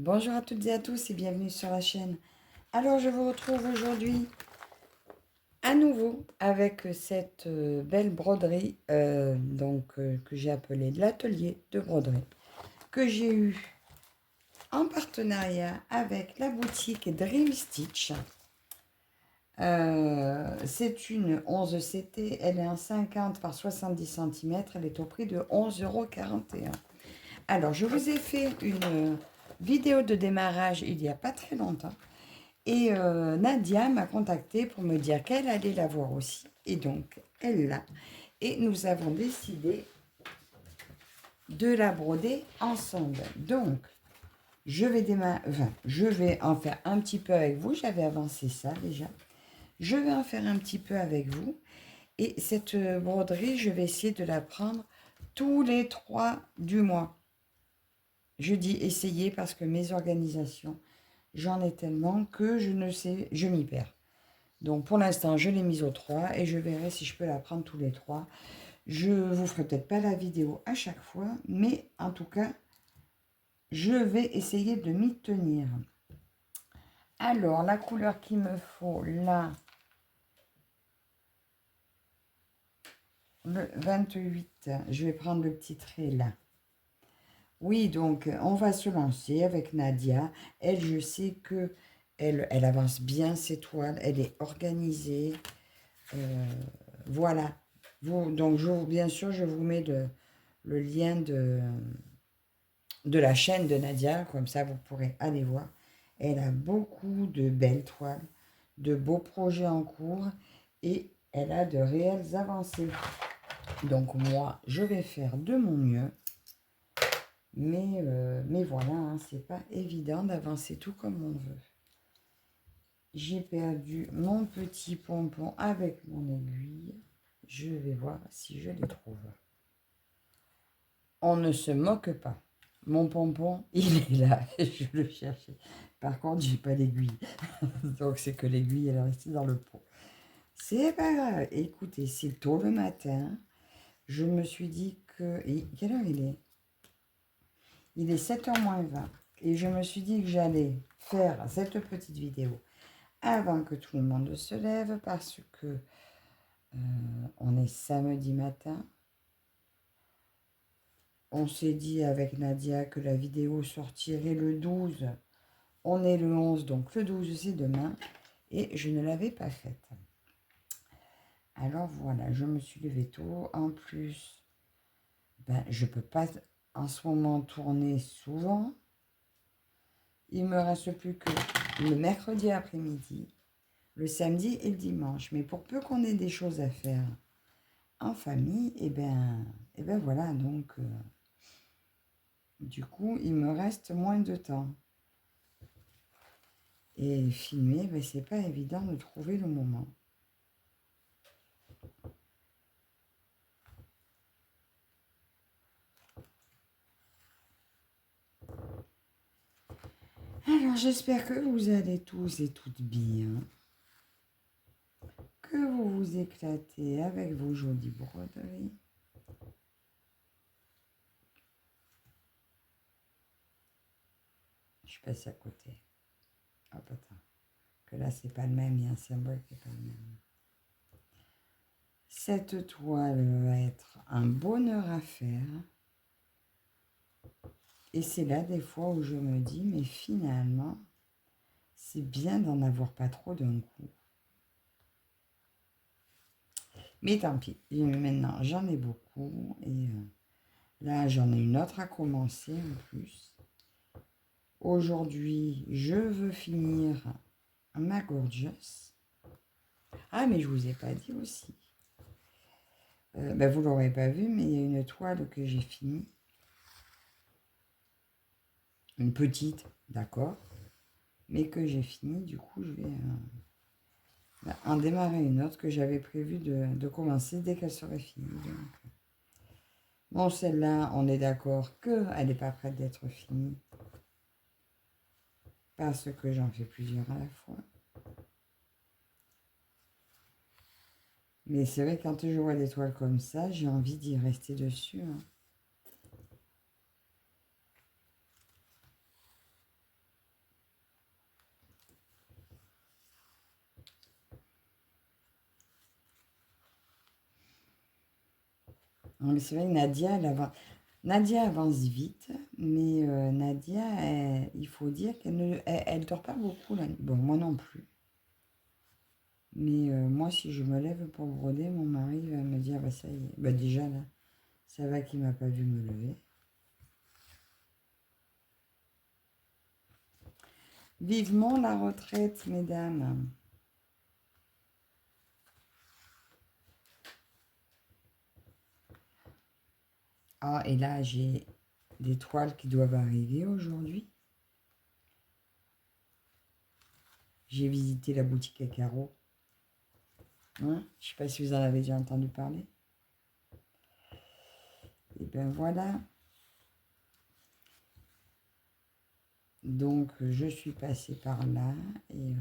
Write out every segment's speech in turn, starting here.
Bonjour à toutes et à tous et bienvenue sur la chaîne. Alors je vous retrouve aujourd'hui à nouveau avec cette belle broderie que j'ai appelée l'atelier de broderie que j'ai eu en partenariat avec la boutique Dream Stitch. C'est une 11 CT, elle est en 50 par 70 cm, elle est au prix de 11,41 €. Alors je vous ai fait une vidéo de démarrage il n'y a pas très longtemps. Et Nadia m'a contacté pour me dire qu'elle allait la voir aussi. Et donc, elle l'a. Et nous avons décidé de la broder ensemble. Donc, je vais en faire un petit peu avec vous. J'avais avancé ça déjà. Je vais en faire un petit peu avec vous. Et cette broderie, je vais essayer de la prendre tous les 3 du mois. Je dis essayer parce que mes organisations, j'en ai tellement que je ne sais, je m'y perds. Donc pour l'instant, je l'ai mise aux 3 et je verrai si je peux la prendre tous les 3. Je vous ferai peut-être pas la vidéo à chaque fois, mais en tout cas, je vais essayer de m'y tenir. Alors, la couleur qu'il me faut là, le 28, je vais prendre le petit trait là. Oui, donc on va se lancer avec Nadia. Elle, je sais que elle avance bien ses toiles, elle est organisée. Voilà. Donc, bien sûr, je vous mets le lien de la chaîne de Nadia, comme ça vous pourrez aller voir. Elle a beaucoup de belles toiles, de beaux projets en cours et elle a de réelles avancées. Donc moi, je vais faire de mon mieux. Mais voilà, hein, c'est pas évident d'avancer tout comme on veut. J'ai perdu mon petit pompon avec mon aiguille. Je vais voir si je les trouve. On ne se moque pas. Mon pompon, il est là. Je le cherchais. Par contre, j'ai pas l'aiguille. Donc, c'est que l'aiguille, elle est restée dans le pot. C'est pas grave. Écoutez, c'est tôt le matin. Je me suis dit que... Et quelle heure il est? Il est 7h moins 20. Et je me suis dit que j'allais faire cette petite vidéo avant que tout le monde se lève parce que on est samedi matin. On s'est dit avec Nadia que la vidéo sortirait le 12. On est le 11, donc le 12 c'est demain. Et je ne l'avais pas faite. Alors voilà, je me suis levée tôt. En plus, je ne peux pas en ce moment tourner souvent. Il ne me reste plus que le mercredi après-midi, le samedi et le dimanche. Mais pour peu qu'on ait des choses à faire en famille, et ben voilà, donc du coup, il me reste moins de temps. Et filmer, c'est pas évident de trouver le moment. Alors, j'espère que vous allez tous et toutes bien. Que vous vous éclatez avec vos jolies broderies. Je suis passée à côté. Hop, attends. Que là, c'est pas le même. Il y a un symbole qui n'est pas le même. Cette toile va être un bonheur à faire. Et c'est là des fois où je me dis, mais finalement, c'est bien d'en avoir pas trop d'un coup. Mais tant pis, maintenant j'en ai beaucoup et là j'en ai une autre à commencer en plus. Aujourd'hui, je veux finir ma gorgeous. Ah, mais je vous ai pas dit aussi. Vous l'aurez pas vu, mais il y a une toile que j'ai finie. Une petite, d'accord. Mais que j'ai fini, du coup, je vais en démarrer une autre que j'avais prévu de commencer dès qu'elle serait finie. Donc. Bon, celle-là, on est d'accord qu'elle n'est pas prête d'être finie. Parce que j'en fais plusieurs à la fois. Mais c'est vrai, quand je vois des toiles comme ça, j'ai envie d'y rester dessus. Hein. Non, mais c'est vrai que Nadia avance vite, mais Nadia, il faut dire qu'elle ne elle dort pas beaucoup la nuit. Bon, moi non plus. Mais moi, si je me lève pour broder, mon mari va me dire, bah ça y est. Bah déjà, là, ça va qu'il m'a pas vu me lever. Vivement la retraite, mesdames. Ah, et là, j'ai des toiles qui doivent arriver aujourd'hui. J'ai visité la boutique à carreaux. Hein, je ne sais pas si vous en avez déjà entendu parler. Et bien voilà. Donc, je suis passée par là et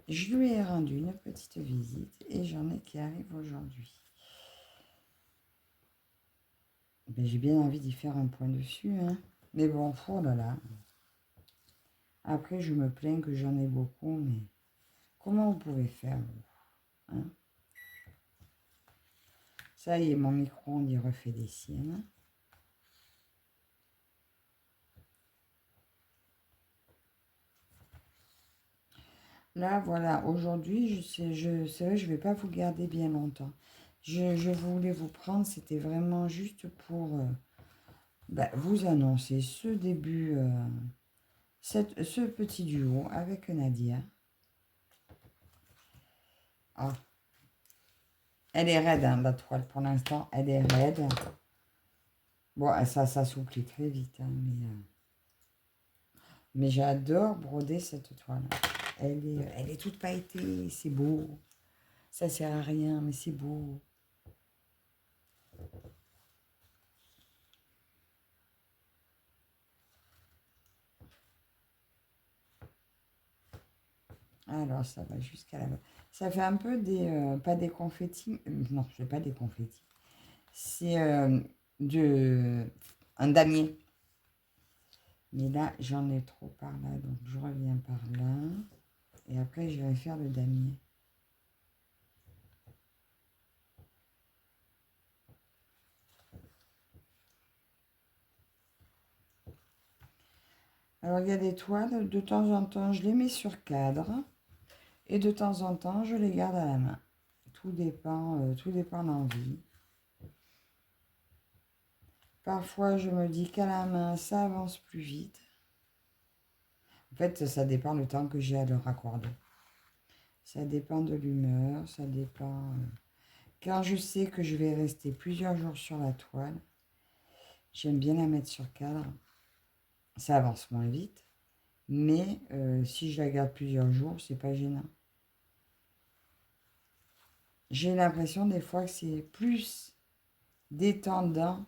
je lui ai rendu une petite visite et j'en ai qui arrivent aujourd'hui. Ben, j'ai bien envie d'y faire un point dessus, hein. Mais bon, oh là là. Après, je me plains que j'en ai beaucoup, mais comment vous pouvez faire, vous, hein? Ça y est, mon micro-ondes, il refait des siennes. Là, voilà, aujourd'hui, c'est vrai, je ne vais pas vous garder bien longtemps. Je voulais vous prendre, c'était vraiment juste pour vous annoncer ce début, ce petit duo avec Nadia. Ah, elle est raide, hein, la toile, pour l'instant, elle est raide. Bon, ça s'assouplit très vite, hein, mais j'adore broder cette toile. Elle est toute pailletée, c'est beau. Ça sert à rien, mais c'est beau. Alors, ça va jusqu'à là-bas. Ça fait un peu pas des confettis. Non, c'est pas des confettis. C'est de, un damier. Mais là, j'en ai trop par là, donc je reviens par là. Et après, je vais faire le damier. Alors, il y a des toiles, de temps en temps, je les mets sur cadre. Et de temps en temps, je les garde à la main. Tout dépend de l'envie. Parfois, je me dis qu'à la main, ça avance plus vite. En fait, ça dépend le temps que j'ai à leur accorder. Ça dépend de l'humeur, ça dépend... Quand je sais que je vais rester plusieurs jours sur la toile, j'aime bien la mettre sur cadre. Ça avance moins vite, mais si je la garde plusieurs jours, c'est pas gênant. J'ai l'impression des fois que c'est plus détendant.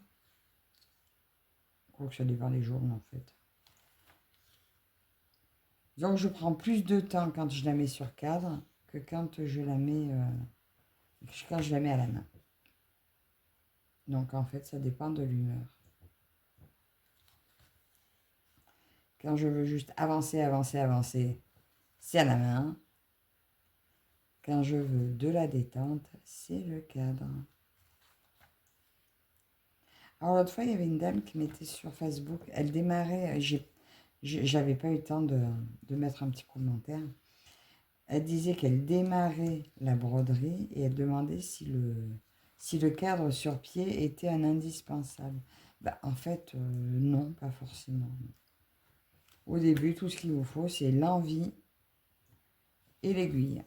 Quoique ça dépend des jours, en fait. Donc je prends plus de temps quand je la mets sur cadre que quand je la mets, quand je la mets à la main. Donc en fait, ça dépend de l'humeur. Quand je veux juste avancer, avancer, avancer, c'est à la main. Quand je veux de la détente, c'est le cadre. Alors l'autre fois, il y avait une dame qui mettait sur Facebook, elle démarrait, j'avais pas eu le temps de mettre un petit commentaire. Elle disait qu'elle démarrait la broderie et elle demandait si le cadre sur pied était un indispensable. En fait, non, pas forcément. Au début, tout ce qu'il vous faut, c'est l'envie et l'aiguille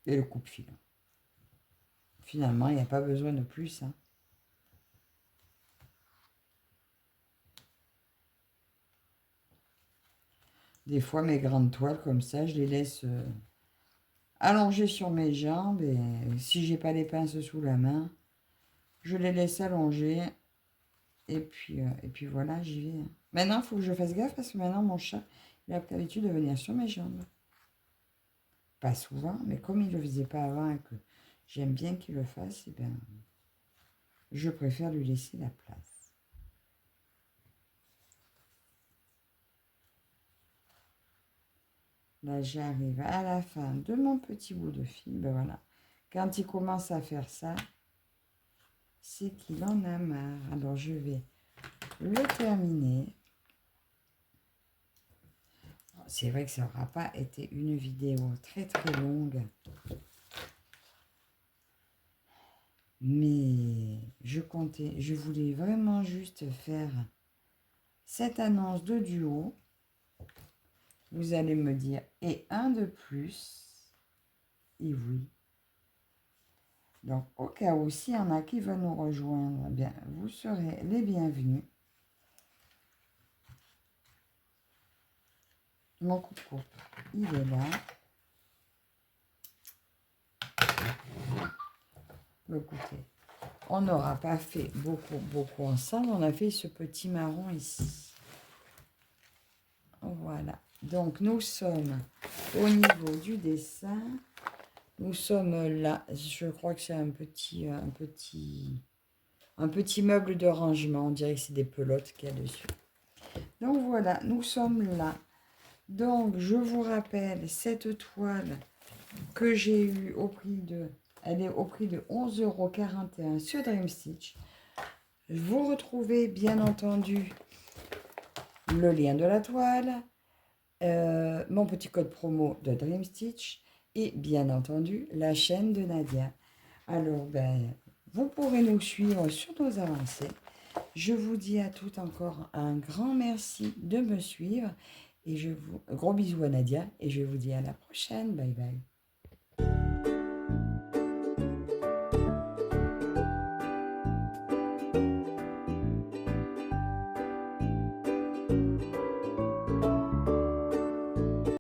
et le coupe-fil. Finalement, il n'y a pas besoin de plus, hein. Des fois, mes grandes toiles comme ça, je les laisse allongées sur mes jambes et si j'ai pas les pinces sous la main, je les laisse allonger et puis voilà, j'y vais, hein. Maintenant, il faut que je fasse gaffe parce que maintenant, mon chat, il a l'habitude de venir sur mes jambes. Pas souvent, mais comme il ne le faisait pas avant et que j'aime bien qu'il le fasse, eh bien, je préfère lui laisser la place. Là, j'arrive à la fin de mon petit bout de fil. Ben voilà. Quand il commence à faire ça, c'est qu'il en a marre. Alors, je vais le terminer. C'est vrai que ça n'aura pas été une vidéo très très longue. Mais je voulais vraiment juste faire cette annonce de duo. Vous allez me dire, et un de plus. Et oui. Donc, au cas où, s'il y en a qui veulent nous rejoindre, eh bien, vous serez les bienvenus. Mon coupe-coupe, il est là. Écoutez, on n'aura pas fait beaucoup ensemble. On a fait ce petit marron ici. Voilà. Donc, nous sommes au niveau du dessin. Nous sommes là. Je crois que c'est un petit meuble de rangement. On dirait que c'est des pelotes qu'il y a dessus. Donc, voilà. Nous sommes là. Donc, je vous rappelle cette toile que j'ai eue au prix de... Elle est au prix de 11,41 € sur Dream Stitch. Vous retrouvez bien entendu le lien de la toile, mon petit code promo de Dream Stitch et bien entendu la chaîne de Nadia. Alors, ben, vous pourrez nous suivre sur nos avancées. Je vous dis à toutes encore un grand merci de me suivre et gros bisous à Nadia et je vous dis à la prochaine. Bye bye.